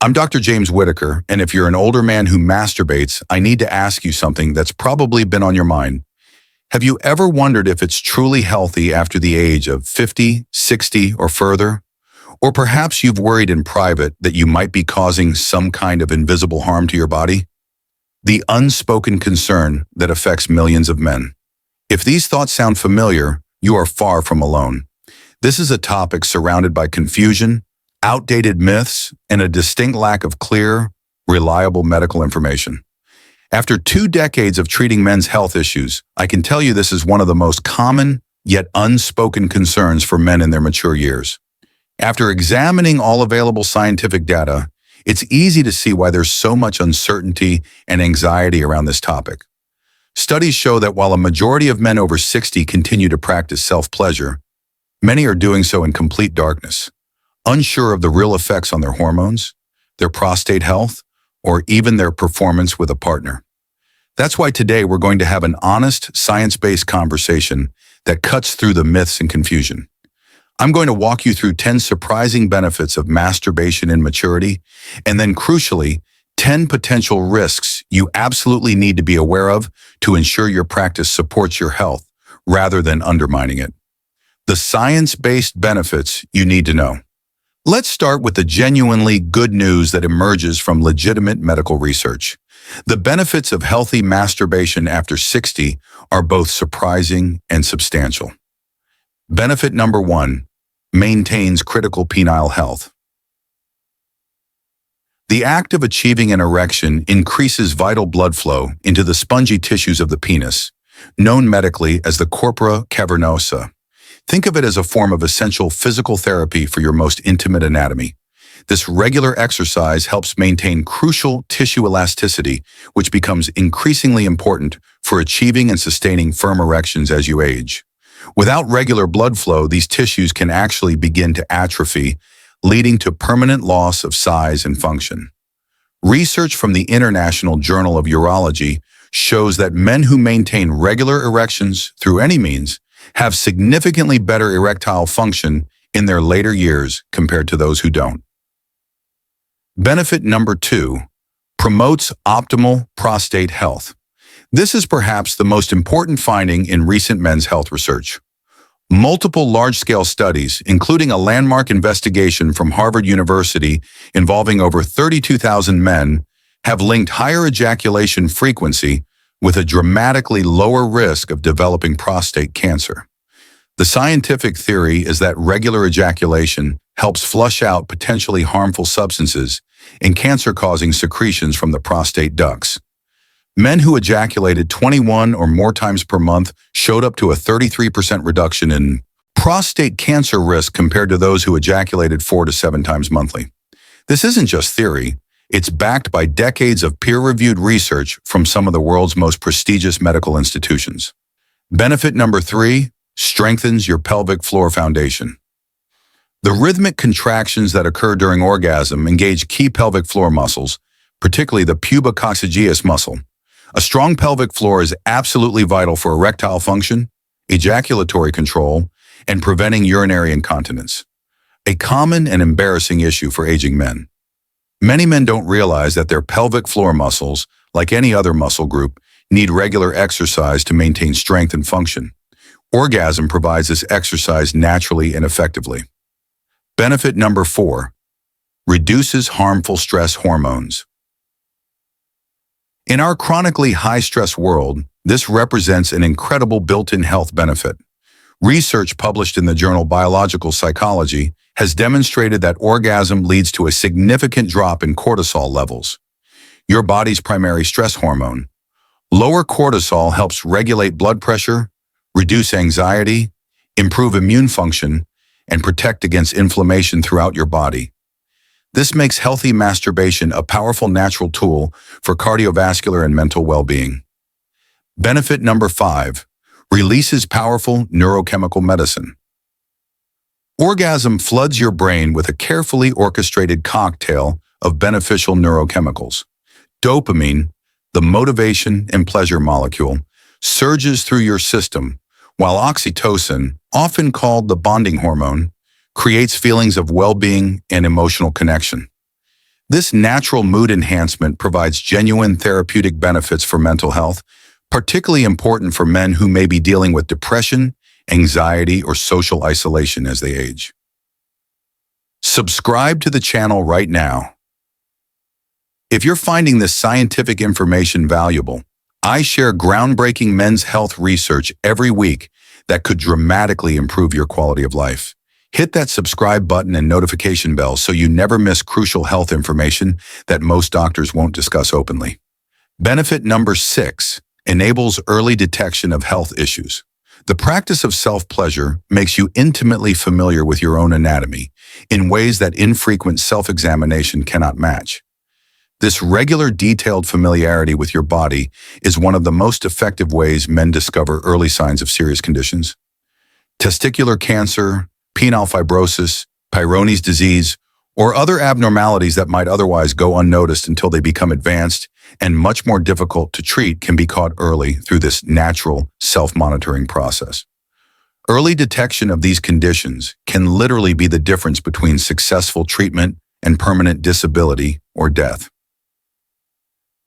I'm Dr. James Whitaker, and if you're an older man who masturbates, I need to ask you something that's probably been on your mind. Have you ever wondered if it's truly healthy after the age of 50, 60, or further? Or perhaps you've worried in private that you might be causing some kind of invisible harm to your body? The unspoken concern that affects millions of men. If these thoughts sound familiar, you are far from alone. This is a topic surrounded by confusion, outdated myths, and a distinct lack of clear, reliable medical information. After 2 decades of treating men's health issues, I can tell you this is one of the most common, yet unspoken concerns for men in their mature years. After examining all available scientific data, it's easy to see why there's so much uncertainty and anxiety around this topic. Studies show that while a majority of men over 60 continue to practice self-pleasure, many are doing so in complete darkness, unsure of the real effects on their hormones, their prostate health, or even their performance with a partner. That's why today we're going to have an honest, science-based conversation that cuts through the myths and confusion. I'm going to walk you through 10 surprising benefits of masturbation in maturity, and then crucially, 10 potential risks you absolutely need to be aware of to ensure your practice supports your health rather than undermining it. The science-based benefits you need to know. Let's start with the genuinely good news that emerges from legitimate medical research. The benefits of healthy masturbation after 60 are both surprising and substantial. Benefit number 1, maintains critical penile health. The act of achieving an erection increases vital blood flow into the spongy tissues of the penis, known medically as the corpora cavernosa. Think of it as a form of essential physical therapy for your most intimate anatomy. This regular exercise helps maintain crucial tissue elasticity, which becomes increasingly important for achieving and sustaining firm erections as you age. Without regular blood flow, these tissues can actually begin to atrophy, leading to permanent loss of size and function. Research from the International Journal of Urology shows that men who maintain regular erections through any means have significantly better erectile function in their later years compared to those who don't. Benefit number 2, promotes optimal prostate health. This is perhaps the most important finding in recent men's health research. Multiple large-scale studies, including a landmark investigation from Harvard University involving over 32,000 men, have linked higher ejaculation frequency with a dramatically lower risk of developing prostate cancer. The scientific theory is that regular ejaculation helps flush out potentially harmful substances and cancer-causing secretions from the prostate ducts. Men who ejaculated 21 or more times per month showed up to a 33% reduction in prostate cancer risk compared to those who ejaculated 4 to 7 times monthly. This isn't just theory. It's backed by decades of peer-reviewed research from some of the world's most prestigious medical institutions. Benefit number 3, strengthens your pelvic floor foundation. The rhythmic contractions that occur during orgasm engage key pelvic floor muscles, particularly the pubococcygeus muscle. A strong pelvic floor is absolutely vital for erectile function, ejaculatory control, and preventing urinary incontinence, a common and embarrassing issue for aging men. Many men don't realize that their pelvic floor muscles, like any other muscle group, need regular exercise to maintain strength and function. Orgasm provides this exercise naturally and effectively. Benefit number 4, reduces harmful stress hormones. In our chronically high-stress world, this represents an incredible built-in health benefit. Research published in the journal Biological Psychology has demonstrated that orgasm leads to a significant drop in cortisol levels, your body's primary stress hormone. Lower cortisol helps regulate blood pressure, reduce anxiety, improve immune function, and protect against inflammation throughout your body. This makes healthy masturbation a powerful natural tool for cardiovascular and mental well-being. Benefit number 5, releases powerful neurochemical medicine. Orgasm floods your brain with a carefully orchestrated cocktail of beneficial neurochemicals. Dopamine, the motivation and pleasure molecule, surges through your system, while oxytocin, often called the bonding hormone, creates feelings of well-being and emotional connection. This natural mood enhancement provides genuine therapeutic benefits for mental health, particularly important for men who may be dealing with depression, anxiety, or social isolation as they age. Subscribe to the channel right now. If you're finding this scientific information valuable, I share groundbreaking men's health research every week that could dramatically improve your quality of life. Hit that subscribe button and notification bell so you never miss crucial health information that most doctors won't discuss openly. Benefit number 6, enables early detection of health issues. The practice of self-pleasure makes you intimately familiar with your own anatomy in ways that infrequent self-examination cannot match. This regular, detailed familiarity with your body is one of the most effective ways men discover early signs of serious conditions. Testicular cancer, penile fibrosis, Peyronie's disease, or other abnormalities that might otherwise go unnoticed until they become advanced and much more difficult to treat can be caught early through this natural self-monitoring process. Early detection of these conditions can literally be the difference between successful treatment and permanent disability or death.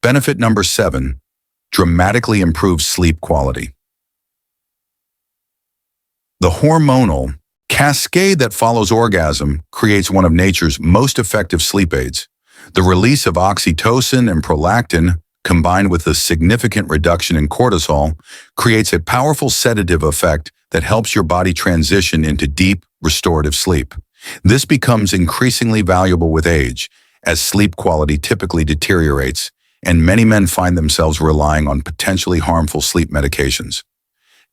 Benefit number 7, dramatically improves sleep quality. The hormonal cascade that follows orgasm creates one of nature's most effective sleep aids. The release of oxytocin and prolactin, combined with a significant reduction in cortisol, creates a powerful sedative effect that helps your body transition into deep, restorative sleep. This becomes increasingly valuable with age, as sleep quality typically deteriorates, and many men find themselves relying on potentially harmful sleep medications.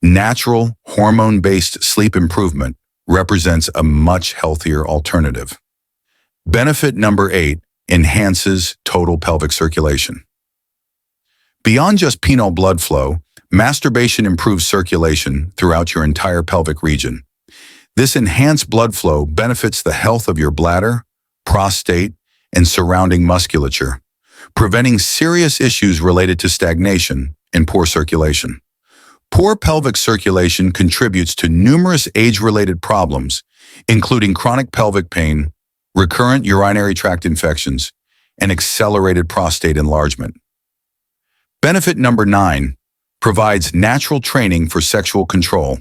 Natural, hormone-based sleep improvement represents a much healthier alternative. Benefit number 8, enhances total pelvic circulation. Beyond just penile blood flow, masturbation improves circulation throughout your entire pelvic region. This enhanced blood flow benefits the health of your bladder, prostate, and surrounding musculature, preventing serious issues related to stagnation and poor circulation. Poor pelvic circulation contributes to numerous age-related problems, including chronic pelvic pain, recurrent urinary tract infections, and accelerated prostate enlargement. Benefit number 9, provides natural training for sexual control.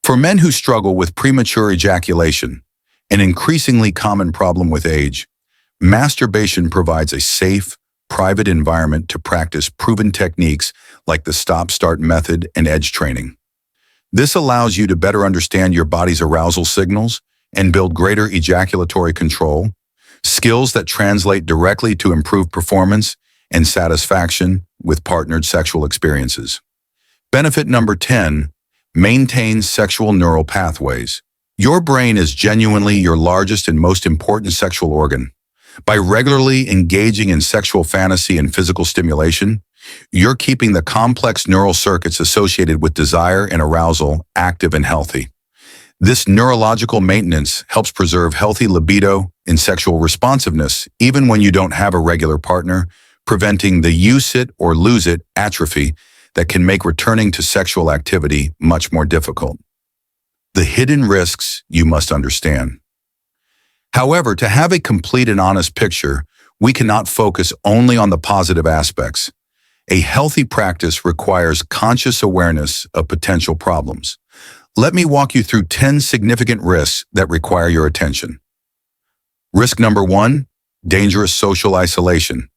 For men who struggle with premature ejaculation, an increasingly common problem with age, masturbation provides a safe, private environment to practice proven techniques like the stop-start method and edge training. This allows you to better understand your body's arousal signals and build greater ejaculatory control, skills that translate directly to improved performance and satisfaction with partnered sexual experiences. Benefit number 10, maintains sexual neural pathways. Your brain is genuinely your largest and most important sexual organ. By regularly engaging in sexual fantasy and physical stimulation, you're keeping the complex neural circuits associated with desire and arousal active and healthy. This neurological maintenance helps preserve healthy libido and sexual responsiveness even when you don't have a regular partner, preventing the use it or lose it atrophy that can make returning to sexual activity much more difficult. The hidden risks you must understand. However, to have a complete and honest picture, we cannot focus only on the positive aspects. A healthy practice requires conscious awareness of potential problems. Let me walk you through 10 significant risks that require your attention. Risk number 1, dangerous social isolation.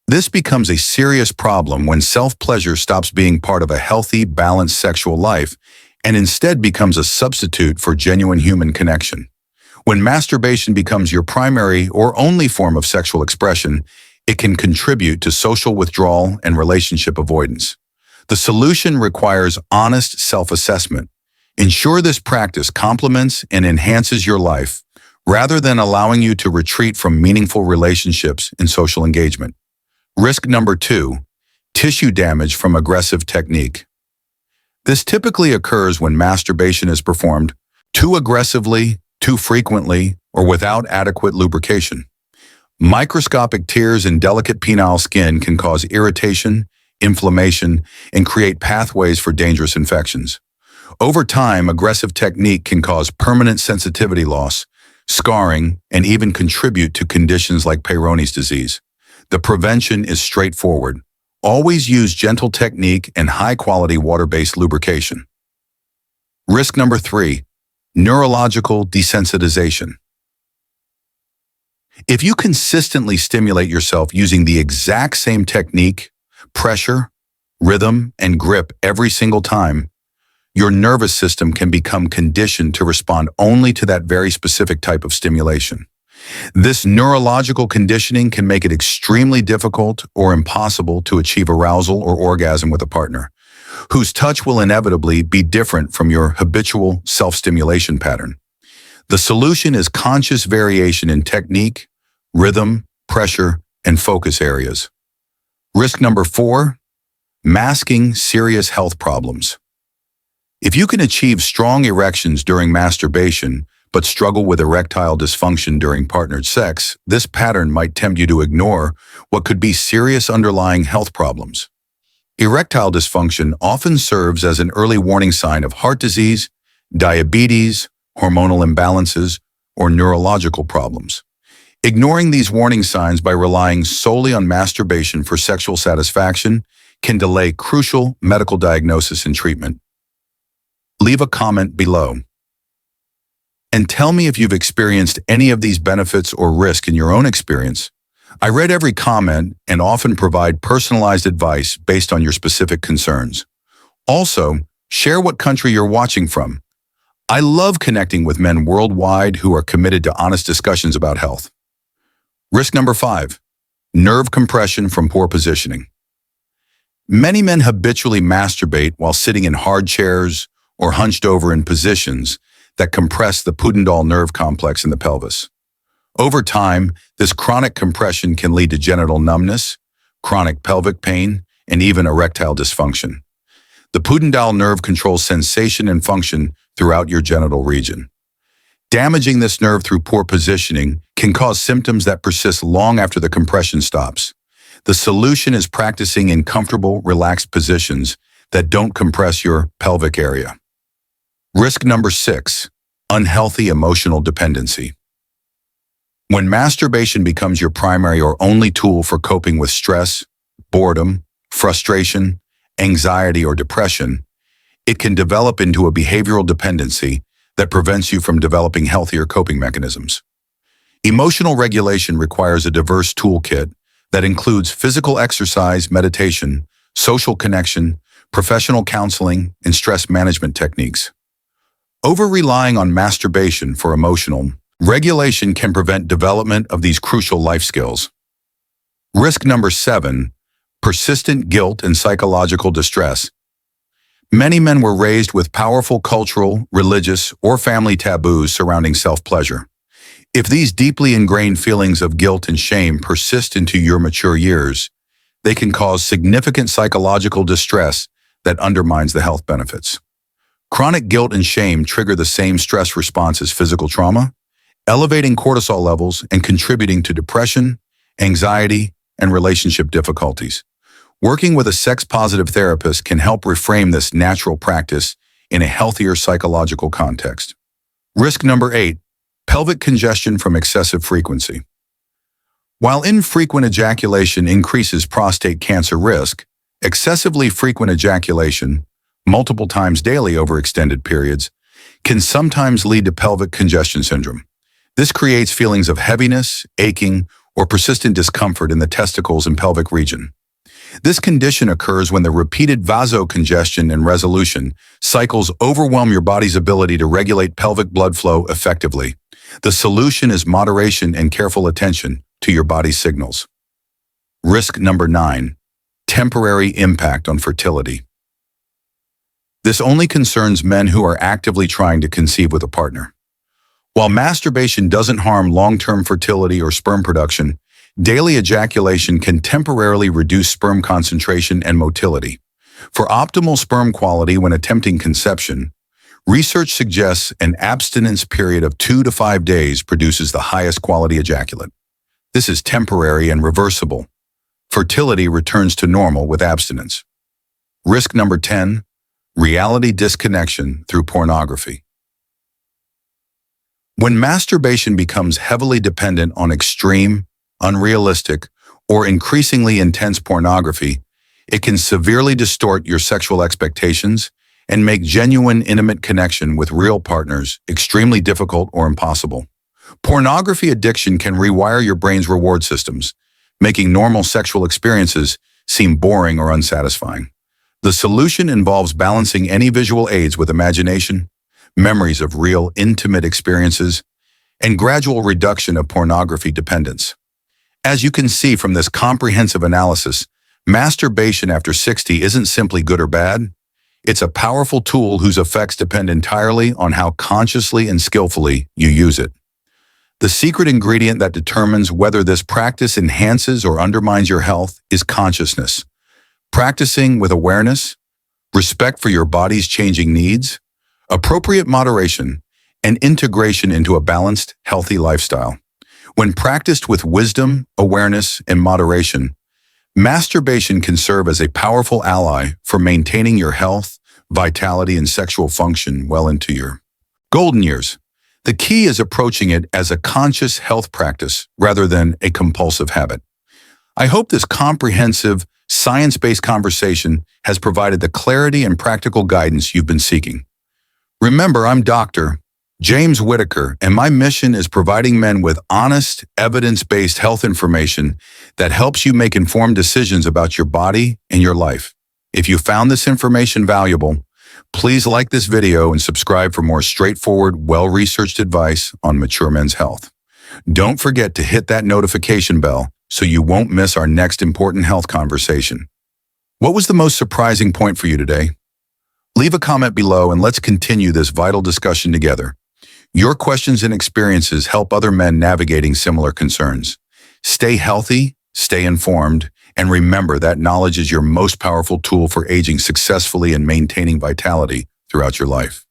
This becomes a serious problem when self-pleasure stops being part of a healthy, balanced sexual life and instead becomes a substitute for genuine human connection. When masturbation becomes your primary or only form of sexual expression, it can contribute to social withdrawal and relationship avoidance. The solution requires honest self-assessment. Ensure this practice complements and enhances your life, rather than allowing you to retreat from meaningful relationships and social engagement. Risk number 2, tissue damage from aggressive technique. This typically occurs when masturbation is performed too aggressively, too frequently, or without adequate lubrication. Microscopic tears in delicate penile skin can cause irritation, inflammation, and create pathways for dangerous infections. Over time, aggressive technique can cause permanent sensitivity loss, scarring, and even contribute to conditions like Peyronie's disease. The prevention is straightforward. Always use gentle technique and high-quality water-based lubrication. Risk number 3, neurological desensitization. If you consistently stimulate yourself using the exact same technique, pressure, rhythm, and grip every single time, your nervous system can become conditioned to respond only to that very specific type of stimulation. This neurological conditioning can make it extremely difficult or impossible to achieve arousal or orgasm with a partner, whose touch will inevitably be different from your habitual self-stimulation pattern. The solution is conscious variation in technique, rhythm, pressure, and focus areas. Risk number 4, masking serious health problems. If you can achieve strong erections during masturbation, but struggle with erectile dysfunction during partnered sex, this pattern might tempt you to ignore what could be serious underlying health problems. Erectile dysfunction often serves as an early warning sign of heart disease, diabetes, hormonal imbalances, or neurological problems. Ignoring these warning signs by relying solely on masturbation for sexual satisfaction can delay crucial medical diagnosis and treatment. Leave a comment below and tell me if you've experienced any of these benefits or risk in your own experience. I read every comment and often provide personalized advice based on your specific concerns. Also, share what country you're watching from. I love connecting with men worldwide who are committed to honest discussions about health. Risk number 5, nerve compression from poor positioning. Many men habitually masturbate while sitting in hard chairs or hunched over in positions that compress the pudendal nerve complex in the pelvis. Over time, this chronic compression can lead to genital numbness, chronic pelvic pain, and even erectile dysfunction. The pudendal nerve controls sensation and function throughout your genital region. Damaging this nerve through poor positioning can cause symptoms that persist long after the compression stops. The solution is practicing in comfortable, relaxed positions that don't compress your pelvic area. Risk number 6, unhealthy emotional dependency. When masturbation becomes your primary or only tool for coping with stress, boredom, frustration, anxiety, or depression, it can develop into a behavioral dependency that prevents you from developing healthier coping mechanisms. Emotional regulation requires a diverse toolkit that includes physical exercise, meditation, social connection, professional counseling, and stress management techniques. Over-relying on masturbation for emotional regulation can prevent development of these crucial life skills. Risk number 7, persistent guilt and psychological distress. Many men were raised with powerful cultural, religious, or family taboos surrounding self-pleasure. If these deeply ingrained feelings of guilt and shame persist into your mature years, they can cause significant psychological distress that undermines the health benefits. Chronic guilt and shame trigger the same stress response as physical trauma, elevating cortisol levels and contributing to depression, anxiety, and relationship difficulties. Working with a sex-positive therapist can help reframe this natural practice in a healthier psychological context. Risk number 8, pelvic congestion from excessive frequency. While infrequent ejaculation increases prostate cancer risk, excessively frequent ejaculation, multiple times daily over extended periods, can sometimes lead to pelvic congestion syndrome. This creates feelings of heaviness, aching, or persistent discomfort in the testicles and pelvic region. This condition occurs when the repeated vasocongestion and resolution cycles overwhelm your body's ability to regulate pelvic blood flow effectively. The solution is moderation and careful attention to your body's signals. Risk number 9, temporary impact on fertility. This only concerns men who are actively trying to conceive with a partner. While masturbation doesn't harm long-term fertility or sperm production, daily ejaculation can temporarily reduce sperm concentration and motility. For optimal sperm quality when attempting conception, research suggests an abstinence period of 2 to 5 days produces the highest quality ejaculate. This is temporary and reversible. Fertility returns to normal with abstinence. Risk number 10, reality disconnection through pornography. When masturbation becomes heavily dependent on extreme, unrealistic, or increasingly intense pornography, it can severely distort your sexual expectations and make genuine intimate connection with real partners extremely difficult or impossible. Pornography addiction can rewire your brain's reward systems, making normal sexual experiences seem boring or unsatisfying. The solution involves balancing any visual aids with imagination, memories of real, intimate experiences, and gradual reduction of pornography dependence. As you can see from this comprehensive analysis, masturbation after 60 isn't simply good or bad. It's a powerful tool whose effects depend entirely on how consciously and skillfully you use it. The secret ingredient that determines whether this practice enhances or undermines your health is consciousness. Practicing with awareness, respect for your body's changing needs, appropriate moderation, and integration into a balanced, healthy lifestyle. When practiced with wisdom, awareness, and moderation, masturbation can serve as a powerful ally for maintaining your health, vitality, and sexual function well into your golden years. The key is approaching it as a conscious health practice rather than a compulsive habit. I hope this comprehensive, science-based conversation has provided the clarity and practical guidance you've been seeking. Remember, I'm Dr. James Whitaker, and my mission is providing men with honest, evidence-based health information that helps you make informed decisions about your body and your life. If you found this information valuable, please like this video and subscribe for more straightforward, well-researched advice on mature men's health. Don't forget to hit that notification bell so you won't miss our next important health conversation. What was the most surprising point for you today? Leave a comment below and let's continue this vital discussion together. Your questions and experiences help other men navigating similar concerns. Stay healthy, stay informed, and remember that knowledge is your most powerful tool for aging successfully and maintaining vitality throughout your life.